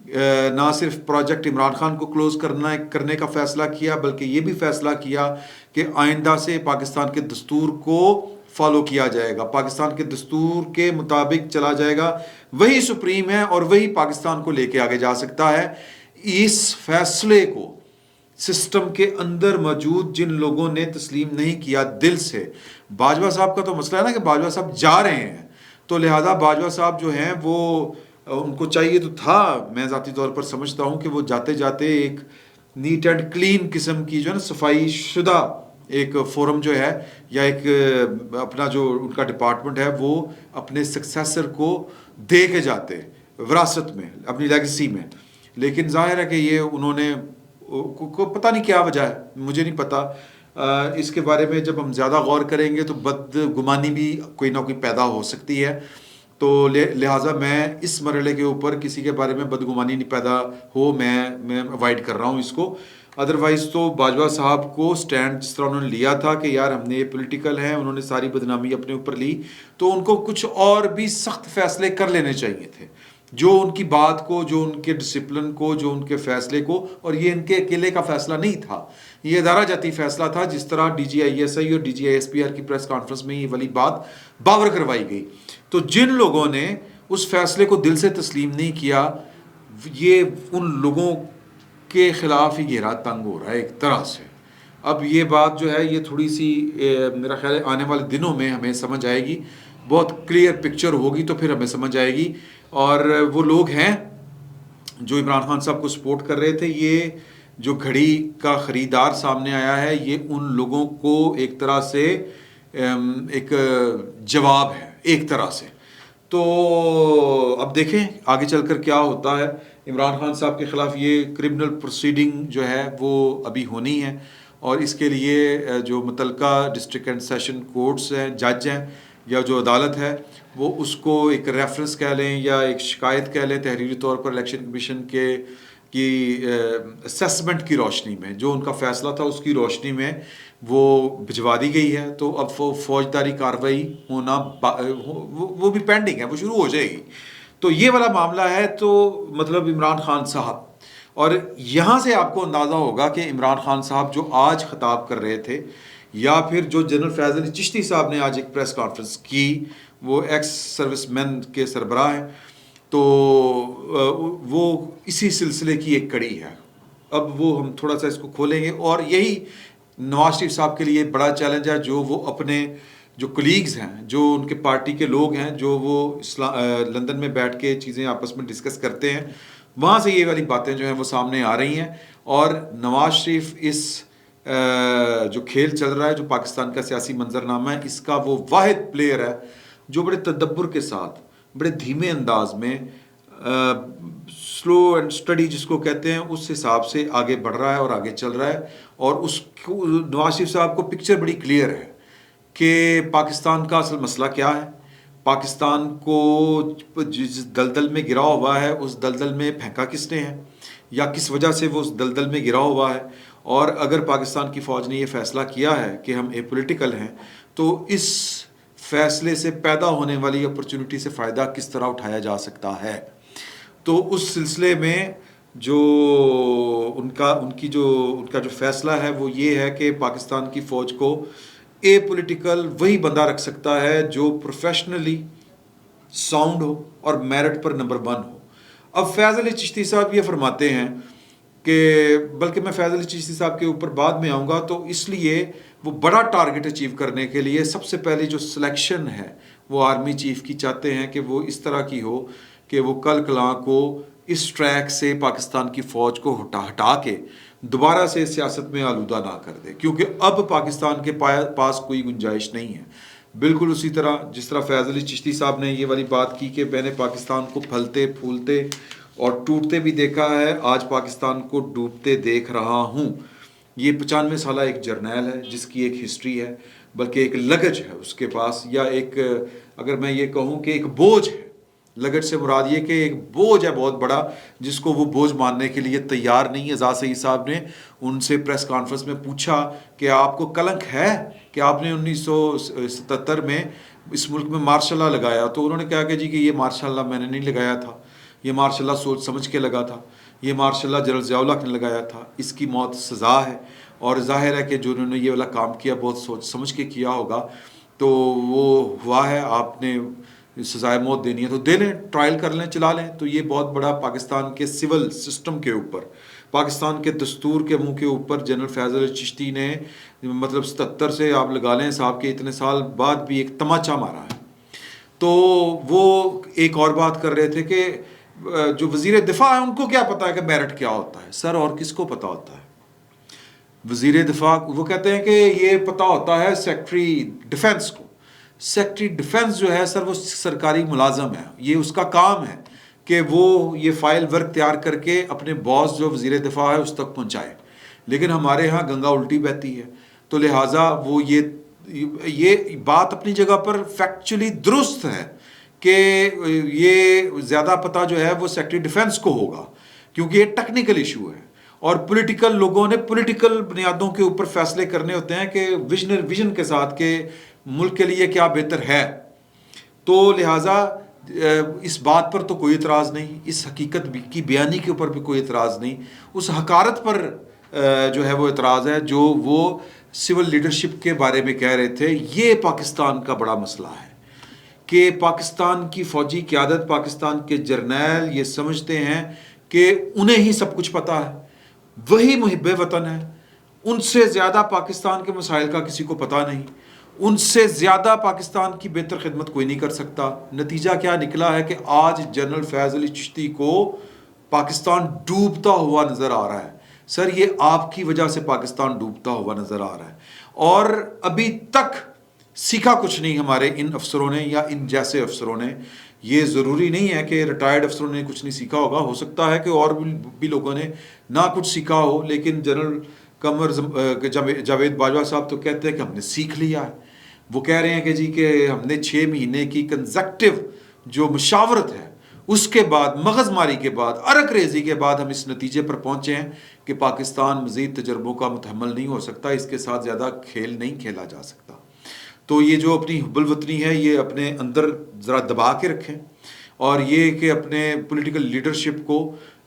نہ صرف پروجیکٹ عمران خان کو کلوز کرنے کا فیصلہ کیا، بلکہ یہ بھی فیصلہ کیا کہ آئندہ سے پاکستان کے دستور کو فالو کیا جائے گا، پاکستان کے دستور کے مطابق چلا جائے گا، وہی سپریم ہے اور وہی پاکستان کو لے کے آگے جا سکتا ہے۔ اس فیصلے کو سسٹم کے اندر موجود جن لوگوں نے تسلیم نہیں کیا دل سے، باجوہ صاحب کا تو مسئلہ ہے نا کہ باجوہ صاحب جا رہے ہیں، تو لہذا باجوہ صاحب جو ہیں وہ ان کو چاہیے تو تھا، میں ذاتی طور پر سمجھتا ہوں کہ وہ جاتے جاتے ایک نیٹ اینڈ کلین قسم کی جو ہے نا صفائی شدہ ایک فورم جو ہے یا ایک اپنا جو ان کا ڈپارٹمنٹ ہے وہ اپنے سکسیسر کو دے کے جاتے وراثت میں اپنی لیگیسی میں، لیکن ظاہر ہے کہ یہ انہوں نے کو پتہ نہیں کیا وجہ ہے، مجھے نہیں پتہ، اس کے بارے میں جب ہم زیادہ غور کریں گے تو بدگمانی بھی کوئی نہ کوئی پیدا ہو سکتی ہے، تو لہٰذا میں اس مرحلے کے اوپر کسی کے بارے میں بدگمانی نہیں پیدا ہو، میں اوائڈ کر رہا ہوں اس کو۔ ادروائز تو باجوہ صاحب کو سٹینڈ جس طرح انہوں نے لیا تھا کہ یار ہم نے یہ پولیٹیکل ہیں، انہوں نے ساری بدنامی اپنے اوپر لی، تو ان کو کچھ اور بھی سخت فیصلے کر لینے چاہیے تھے جو ان کی بات کو، جو ان کے ڈسپلن کو، جو ان کے فیصلے کو، اور یہ ان کے اکیلے کا فیصلہ نہیں تھا، یہ ادارہ جاتی فیصلہ تھا، جس طرح D G I S I اور D G I S P R کی پریس کانفرنس میں یہ والی بات باور کروائی گئی۔ تو جن لوگوں نے اس فیصلے کو دل سے تسلیم نہیں کیا، یہ ان لوگوں کے خلاف ہی گھیرا تنگ ہو رہا ہے ایک طرح سے۔ اب یہ بات جو ہے یہ تھوڑی سی میرا خیال ہے آنے والے دنوں میں ہمیں سمجھ آئے گی، بہت کلیئر پکچر ہوگی تو پھر ہمیں سمجھ آئے گی۔ اور وہ لوگ ہیں جو عمران خان صاحب کو سپورٹ کر رہے تھے، یہ جو گھڑی کا خریدار سامنے آیا ہے، یہ ان لوگوں کو ایک طرح سے ایک جواب ہے ایک طرح سے۔ تو اب دیکھیں آگے چل کر کیا ہوتا ہے۔ عمران خان صاحب کے خلاف یہ کرمنل پروسیڈنگ جو ہے وہ ابھی ہونی ہے، اور اس کے لیے جو متعلقہ ڈسٹرکٹ اینڈ سیشن کورٹس ہیں، جج ہیں یا جو عدالت ہے، وہ اس کو ایک ریفرنس کہہ لیں یا ایک شکایت کہہ لیں تحریری طور پر الیکشن کمیشن کی اسیسمنٹ کی روشنی میں، جو ان کا فیصلہ تھا اس کی روشنی میں وہ بھجوا دی گئی ہے۔ تو اب وہ فوجداری کارروائی ہونا وہ بھی پینڈنگ ہے، وہ شروع ہو جائے گی۔ تو یہ والا معاملہ ہے۔ تو مطلب عمران خان صاحب، اور یہاں سے آپ کو اندازہ ہوگا کہ عمران خان صاحب جو آج خطاب کر رہے تھے، یا پھر جو جنرل فیض علی چشتی صاحب نے آج ایک پریس کانفرنس کی، وہ ایکس سروس مین کے سربراہ ہیں، تو وہ اسی سلسلے کی ایک کڑی ہے۔ اب وہ ہم تھوڑا سا اس کو کھولیں گے، اور یہی نواز شریف صاحب کے لیے بڑا چیلنج ہے، جو وہ اپنے جو کلیگز ہیں، جو ان کے پارٹی کے لوگ ہیں، جو وہ لندن میں بیٹھ کے چیزیں آپس میں ڈسکس کرتے ہیں، وہاں سے یہ والی باتیں جو ہیں وہ سامنے آ رہی ہیں۔ اور نواز شریف اس جو کھیل چل رہا ہے، جو پاکستان کا سیاسی منظرنامہ ہے، اس کا وہ واحد پلیئر ہے جو بڑے تدبر کے ساتھ، بڑے دھیمے انداز میں، سلو اینڈ اسٹڈی جس کو کہتے ہیں، اس حساب سے آگے بڑھ رہا ہے اور آگے چل رہا ہے۔ اور اس کو نواز شریف صاحب کو پکچر بڑی کلیئر ہے کہ پاکستان کا اصل مسئلہ کیا ہے، پاکستان کو جس دلدل میں گرا ہوا ہے اس دلدل میں پھینکا کس نے ہے، یا کس وجہ سے وہ اس دلدل میں گرا ہوا ہے، اور اگر پاکستان کی فوج نے یہ فیصلہ کیا ہے کہ ہم اے پولیٹیکل ہیں، تو اس فیصلے سے پیدا ہونے والی اپرچونٹی سے فائدہ کس طرح اٹھایا جا سکتا ہے۔ تو اس سلسلے میں جو ان کا جو فیصلہ ہے وہ یہ ہے کہ پاکستان کی فوج کو اے پولیٹیکل وہی بندہ رکھ سکتا ہے جو پروفیشنلی ساؤنڈ ہو اور میرٹ پر نمبر 1 ہو۔ اب فیض علی چشتی صاحب یہ فرماتے ہیں کہ، بلکہ میں فیض علی چشتی صاحب کے اوپر بعد میں آؤں گا، تو اس لیے وہ بڑا ٹارگٹ اچیو کرنے کے لیے سب سے پہلے جو سلیکشن ہے وہ آرمی چیف کی چاہتے ہیں کہ وہ اس طرح کی ہو کہ وہ کل کلاں کو اس ٹریک سے پاکستان کی فوج کو ہٹا کے دوبارہ سے سیاست میں آلودہ نہ کر دے، کیونکہ اب پاکستان کے پاس کوئی گنجائش نہیں ہے۔ بالکل اسی طرح جس طرح فیض علی چشتی صاحب نے یہ والی بات کی کہ میں نے پاکستان کو پھلتے پھولتے اور ٹوٹتے بھی دیکھا ہے، آج پاکستان کو ڈوبتے دیکھ رہا ہوں۔ یہ 95 سالہ ایک جرنیل ہے جس کی ایک ہسٹری ہے، بلکہ ایک لگج ہے اس کے پاس، یا ایک، اگر میں یہ کہوں کہ ایک بوجھ ہے۔ لگج سے مراد یہ کہ ایک بوجھ ہے بہت بڑا، جس کو وہ بوجھ ماننے کے لیے تیار نہیں ہے۔ اعزاز سعید صاحب نے ان سے پریس کانفرنس میں پوچھا کہ آپ کو کلنک ہے کہ آپ نے 1977 میں اس ملک میں مارشاء اللہ لگایا، تو انہوں نے کہا کہ جی کہ یہ مارشاء اللہ میں نے نہیں لگایا تھا، یہ مارشاء اللہ سوچ سمجھ کے لگا تھا، یہ مارشاء اللہ جنرل ضیاء اللہ نے لگایا تھا، اس کی موت سزا ہے، اور ظاہر ہے کہ جو انہوں نے یہ والا کام کیا بہت سوچ سمجھ کے کیا ہوگا، تو وہ ہوا ہے. آپ نے سزائے موت دینی ہے تو دے لیں، ٹرائل کر لیں، چلا لیں. تو یہ بہت بڑا پاکستان کے سول سسٹم کے اوپر، پاکستان کے دستور کے منہ کے اوپر جنرل فیض علی چشتی نے مطلب 77 سے آپ لگا لیں صاحب کے اتنے سال بعد بھی ایک تماچا مارا ہے. تو وہ ایک اور بات کر رہے تھے کہ جو وزیر دفاع ہے ان کو کیا پتا ہے کہ میرٹ کیا ہوتا ہے. سر اور کس کو پتا ہوتا ہے؟ وزیر دفاع وہ کہتے ہیں کہ یہ پتا ہوتا ہے سیکٹری ڈیفنس کو. سیکٹری ڈیفنس جو ہے سر وہ سرکاری ملازم ہے، یہ اس کا کام ہے کہ وہ یہ فائل ورک تیار کر کے اپنے باس جو وزیر دفاع ہے اس تک پہنچائے. لیکن ہمارے ہاں گنگا الٹی بہتی ہے، تو لہٰذا وہ یہ بات اپنی جگہ پر فیکچولی درست ہے کہ یہ زیادہ پتہ جو ہے وہ سیکٹری ڈیفنس کو ہوگا، کیونکہ یہ ٹیکنیکل ایشو ہے اور پولیٹیکل لوگوں نے پولیٹیکل بنیادوں کے اوپر فیصلے کرنے ہوتے ہیں کہ ویژن کے ساتھ کہ ملک کے لیے کیا بہتر ہے. تو لہٰذا اس بات پر تو کوئی اعتراض نہیں، اس حقیقت کی بیانی کے اوپر بھی کوئی اعتراض نہیں، اس حقارت پر جو ہے وہ اعتراض ہے جو وہ سول لیڈرشپ کے بارے میں کہہ رہے تھے. یہ پاکستان کا بڑا مسئلہ ہے کہ پاکستان کی فوجی قیادت، پاکستان کے جرنیل یہ سمجھتے ہیں کہ انہیں ہی سب کچھ پتہ ہے، وہی محب وطن ہے، ان سے زیادہ پاکستان کے مسائل کا کسی کو پتہ نہیں، ان سے زیادہ پاکستان کی بہتر خدمت کوئی نہیں کر سکتا. نتیجہ کیا نکلا ہے کہ آج جنرل فیض علی چشتی کو پاکستان ڈوبتا ہوا نظر آ رہا ہے. سر یہ آپ کی وجہ سے پاکستان ڈوبتا ہوا نظر آ رہا ہے، اور ابھی تک سیکھا کچھ نہیں ہمارے ان افسروں نے یا ان جیسے افسروں نے. یہ ضروری نہیں ہے کہ ریٹائرڈ افسروں نے کچھ نہیں سیکھا ہوگا، ہو سکتا ہے کہ اور بھی لوگوں نے نہ کچھ سیکھا ہو، لیکن جنرل قمر جاوید باجوہ صاحب تو کہتے ہیں کہ ہم نے سیکھ لیا ہے. وہ کہہ رہے ہیں کہ جی کہ ہم نے 6 مہینے کی کنزیکٹیو جو مشاورت ہے اس کے بعد، مغز ماری کے بعد، عرق ریزی کے بعد ہم اس نتیجے پر پہنچے ہیں کہ پاکستان مزید تجربوں کا متحمل نہیں ہو سکتا، اس کے ساتھ زیادہ کھیل نہیں کھیلا جا سکتا. تو یہ جو اپنی حب الوطنی ہے یہ اپنے اندر ذرا دبا کے رکھیں، اور یہ کہ اپنے پولیٹیکل لیڈرشپ کو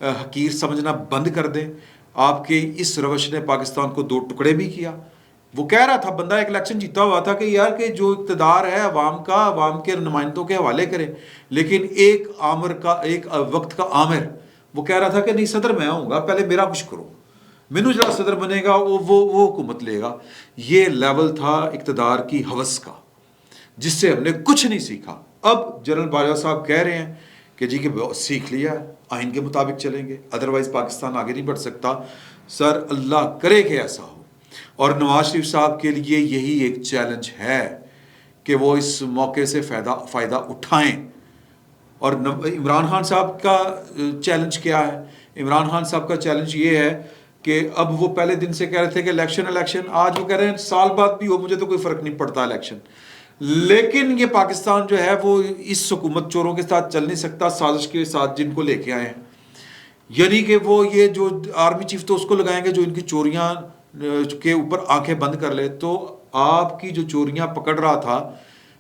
حقیر سمجھنا بند کر دیں. آپ کے اس روش نے پاکستان کو 2 ٹکڑے بھی کیا. وہ کہہ رہا تھا بندہ ایک الیکشن جیتا ہوا تھا کہ یار کہ جو اقتدار ہے عوام کا، عوام کے نمائندوں کے حوالے کرے، لیکن ایک وقت کا آمر وہ کہہ رہا تھا کہ نہیں صدر میں ہوں گا، پہلے میرا کچھ کرو، مینو جڑا صدر بنے گا وہ حکومت لے گا. یہ لیول تھا اقتدار کی ہوس کا جس سے ہم نے کچھ نہیں سیکھا. اب جنرل باجوہ صاحب کہہ رہے ہیں کہ جی کہ سیکھ لیا، آئین کے مطابق چلیں گے، ادروائز پاکستان آگے نہیں بڑھ سکتا. سر اللہ کرے کہ ایسا ہو، اور نواز شریف صاحب کے لیے یہی ایک چیلنج ہے کہ وہ اس موقع سے فائدہ اٹھائیں. اور عمران خان صاحب کا چیلنج کیا ہے؟ عمران خان صاحب کا چیلنج یہ ہے کہ اب وہ پہلے دن سے کہہ رہے تھے کہ الیکشن، آج وہ کہہ رہے ہیں سال بعد بھی ہو مجھے تو کوئی فرق نہیں پڑتا الیکشن. لیکن یہ پاکستان جو ہے وہ اس حکومت چوروں کے ساتھ چل نہیں سکتا، سازش کے ساتھ جن کو لے کے آئے ہیں. یعنی کہ وہ یہ جو آرمی چیف تو اس کو لگائیں گے جو ان کی چوریاں کے اوپر آنکھیں بند کر لے. تو آپ کی جو چوریاں پکڑ رہا تھا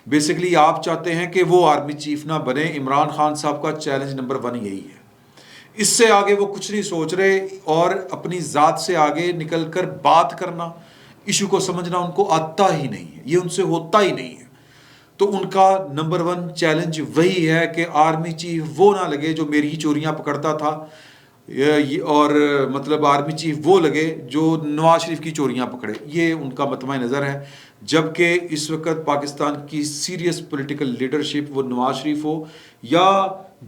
بیسیکلی آپ چاہتے ہیں کہ وہ آرمی چیف نہ بنے. عمران خان صاحب کا چیلنج نمبر 1 یہی ہے. اس سے آگے وہ کچھ نہیں سوچ رہے، اور اپنی ذات سے آگے نکل کر بات کرنا، ایشو کو سمجھنا ان کو آتا ہی نہیں ہے، یہ ان سے ہوتا ہی نہیں ہے. تو ان کا نمبر 1 چیلنج وہی ہے کہ آرمی چیف وہ نہ لگے جو میری ہی چوریاں پکڑتا تھا، اور مطلب آرمی چیف وہ لگے جو نواز شریف کی چوریاں پکڑے. یہ ان کا مطمع نظر ہے. جبکہ اس وقت پاکستان کی سیریس پولیٹیکل لیڈرشپ، وہ نواز شریف ہو یا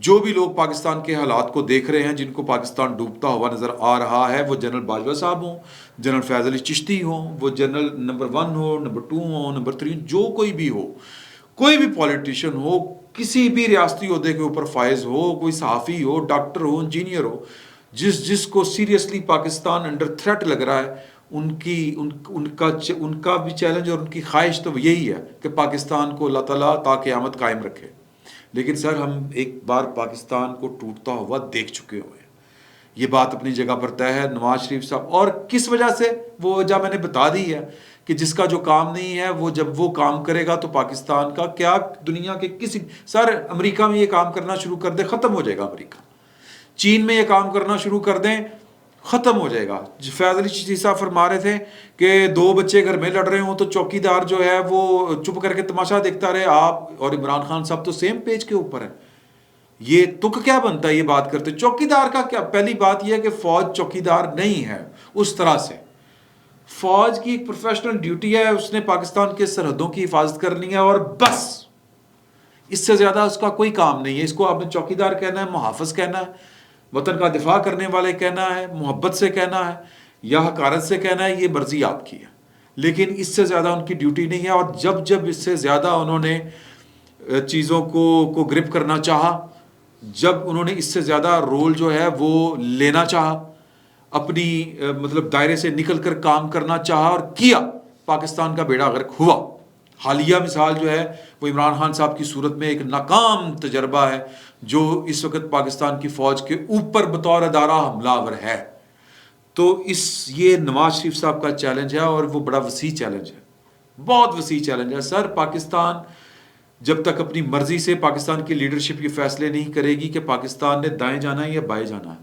جو بھی لوگ پاکستان کے حالات کو دیکھ رہے ہیں جن کو پاکستان ڈوبتا ہوا نظر آ رہا ہے، وہ جنرل باجوہ صاحب ہوں، جنرل فیض علی چشتی ہوں، وہ جنرل نمبر 1 ہو، نمبر 2 ہو، نمبر 3، جو کوئی بھی ہو، کوئی بھی پولیٹیشین ہو، کسی بھی ریاستی عہدے کے اوپر فائز ہو، کوئی صحافی ہو، ڈاکٹر ہو، انجینئر ہو، جس کو سیریسلی پاکستان انڈر تھریٹ لگ رہا ہے، ان کا بھی چیلنج اور ان کی خواہش تو یہی ہے کہ پاکستان کو اللہ تعالیٰ تا قیامت قائم رکھے. لیکن سر ہم ایک بار پاکستان کو ٹوٹتا ہوا دیکھ چکے ہوئے ہیں، یہ بات اپنی جگہ پر طے ہے. نواز شریف صاحب اور کس وجہ سے، وہ وجہ میں نے بتا دی ہے کہ جس کا جو کام نہیں ہے وہ جب وہ کام کرے گا تو پاکستان کا کیا، دنیا کے کسی، سر امریکہ میں یہ کام کرنا شروع کر دے ختم ہو جائے گا امریکہ. چین میں یہ کام کرنا شروع کر دیں ختم ہو جائے گا. فیض علی چشتی صاحب فرما رہے تھے کہ 2 بچے گھر میں لڑ رہے ہوں تو چوکی دار جو ہے وہ چپ کر کے تماشا دیکھتا رہے. آپ اور عمران خان صاحب تو سیم پیج کے اوپر ہیں. یہ تک کیا بنتا ہے یہ بات کرتے؟ چوکی دار کا کیا؟ پہلی بات یہ ہے کہ فوج چوکی دار نہیں ہے اس طرح سے. فوج کی ایک پروفیشنل ڈیوٹی ہے, اس نے پاکستان کے سرحدوں کی حفاظت کرنی ہے اور بس, اس سے زیادہ اس کا کوئی کام نہیں ہے. اس کو آپ نے چوکی دار کہنا ہے, محافظ کہنا ہے, وطن کا دفاع کرنے والے کہنا ہے, محبت سے کہنا ہے یا حقارت سے کہنا ہے, یہ مرضی آپ کی ہے, لیکن اس سے زیادہ ان کی ڈیوٹی نہیں ہے. اور جب اس سے زیادہ انہوں نے چیزوں کو گرپ کرنا چاہا, جب انہوں نے اس سے زیادہ رول جو ہے وہ لینا چاہا, اپنی مطلب دائرے سے نکل کر کام کرنا چاہا اور کیا, پاکستان کا بیڑا غرق ہوا. حالیہ مثال جو ہے وہ عمران خان صاحب کی صورت میں ایک ناکام تجربہ ہے جو اس وقت پاکستان کی فوج کے اوپر بطور ادارہ حملہ آور ہے. تو یہ نواز شریف صاحب کا چیلنج ہے اور وہ بڑا وسیع چیلنج ہے, بہت وسیع چیلنج ہے. سر, پاکستان جب تک اپنی مرضی سے پاکستان کی لیڈرشپ یہ فیصلے نہیں کرے گی کہ پاکستان نے دائیں جانا ہے یا بائیں جانا ہے,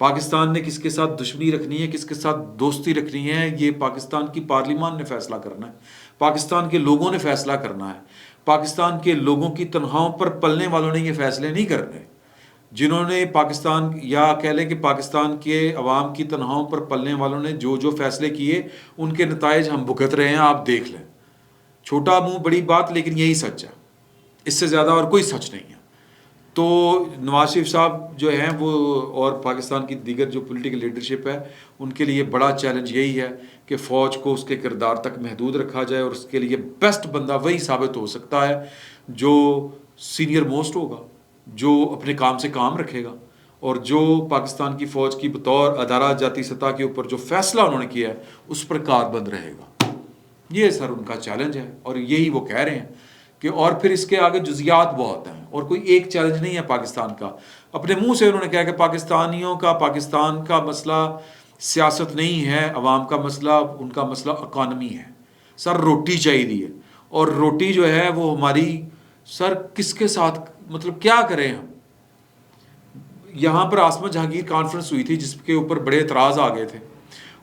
پاکستان نے کس کے ساتھ دشمنی رکھنی ہے, کس کے ساتھ دوستی رکھنی ہے, یہ پاکستان کی پارلیمان نے فیصلہ کرنا ہے, پاکستان کے لوگوں نے فیصلہ کرنا ہے. پاکستان کے لوگوں کی تنخواہوں پر پلنے والوں نے یہ فیصلے نہیں کرنے, جنہوں نے پاکستان, یا کہہ لیں کہ پاکستان کے عوام کی تنخواہوں پر پلنے والوں نے جو فیصلے کیے ان کے نتائج ہم بھگت رہے ہیں. آپ دیکھ لیں, چھوٹا منہ بڑی بات, لیکن یہی سچ ہے, اس سے زیادہ اور کوئی سچ نہیں ہے. تو نواز شریف صاحب جو ہیں وہ اور پاکستان کی دیگر جو پولیٹیکل لیڈرشپ ہے ان کے لیے بڑا چیلنج یہی ہے کہ فوج کو اس کے کردار تک محدود رکھا جائے, اور اس کے لیے بیسٹ بندہ وہی ثابت ہو سکتا ہے جو سینئر موسٹ ہوگا, جو اپنے کام سے کام رکھے گا, اور جو پاکستان کی فوج کی بطور ادارہ جاتی سطح کے اوپر جو فیصلہ انہوں نے کیا ہے اس پر کاربند رہے گا. یہ سر ان کا چیلنج ہے, اور یہی وہ کہہ رہے ہیں کہ, اور پھر اس کے آگے جزیات بہت ہیں اور کوئی ایک چیلنج نہیں ہے پاکستان کا. اپنے منہ سے انہوں نے کہا کہ پاکستانیوں کا, پاکستان کا مسئلہ سیاست نہیں ہے, عوام کا مسئلہ, ان کا مسئلہ اکانومی ہے. سر, روٹی چاہیے, اور روٹی جو ہے وہ ہماری, سر کس کے ساتھ, مطلب کیا کریں ہم. یہاں پر آسما جہانگیر کانفرنس ہوئی تھی جس کے اوپر بڑے اعتراض آ گئے تھے.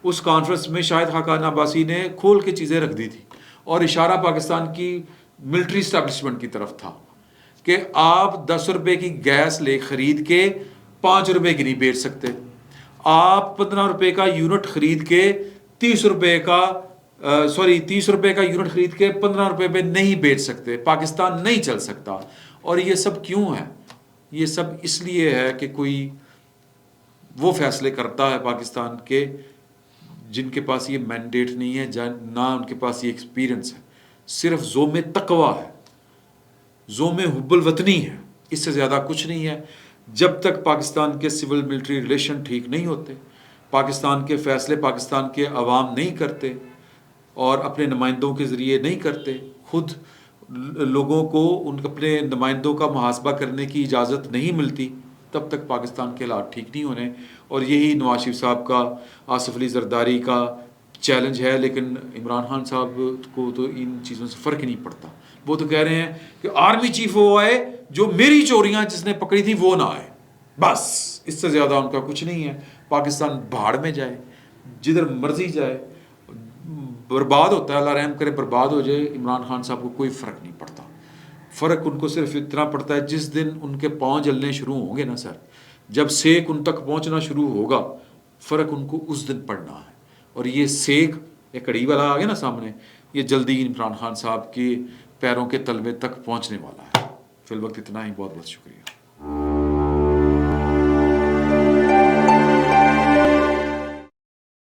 اس کانفرنس میں شاہد خاقان عباسی نے کھول کے چیزیں رکھ دی تھی, اور اشارہ پاکستان کی ملٹری اسٹیبلشمنٹ کی طرف تھا کہ آپ 10 روپے کی گیس خرید کے 5 روپے کی نہیں بیچ سکتے, آپ 15 روپے کا یونٹ خرید کے 30 روپے کا 30 روپے کا یونٹ خرید کے 15 روپے پہ نہیں بیچ سکتے. پاکستان نہیں چل سکتا. اور یہ سب کیوں ہے؟ یہ سب اس لیے ہے کہ کوئی وہ فیصلے کرتا ہے پاکستان کے جن کے پاس یہ مینڈیٹ نہیں ہے, نہ ان کے پاس یہ ایکسپیرئنس ہے, صرف زوم تقویٰ ہے, زوم حب الوطنی ہے, اس سے زیادہ کچھ نہیں ہے. جب تک پاکستان کے سول ملٹری ریلیشن ٹھیک نہیں ہوتے, پاکستان کے فیصلے پاکستان کے عوام نہیں کرتے اور اپنے نمائندوں کے ذریعے نہیں کرتے, خود لوگوں کو ان اپنے نمائندوں کا محاسبہ کرنے کی اجازت نہیں ملتی, تب تک پاکستان کے حالات ٹھیک نہیں ہونے. اور یہی نواز شریف صاحب کا, آصف علی زرداری کا چیلنج ہے. لیکن عمران خان صاحب کو تو ان چیزوں سے فرق ہی نہیں پڑتا. وہ تو کہہ رہے ہیں کہ آرمی چیف وہ آئے جو میری چوریاں جس نے پکڑی تھی وہ نہ آئے, بس اس سے زیادہ ان کا کچھ نہیں ہے. پاکستان بھاڑ میں جائے, جدھر مرضی جائے, برباد ہوتا ہے, اللہ رحم کرے برباد ہو جائے. عمران خان صاحب کو کوئی فرق نہیں پڑتا. فرق ان کو صرف اتنا پڑتا ہے جس دن ان کے پاؤں جلنے شروع ہوں گے نا سر, جب سیک ان تک پہنچنا شروع ہوگا, فرق ان کو اس دن پڑنا ہے. اور یہ سیک, یہ کڑی والا آ گیا نا سامنے, یہ جلدی عمران خان صاحب کے پیروں کے تلوے تک پہنچنے والا ہے. فی الوقت اتنا ہی, بہت بہت شکریہ.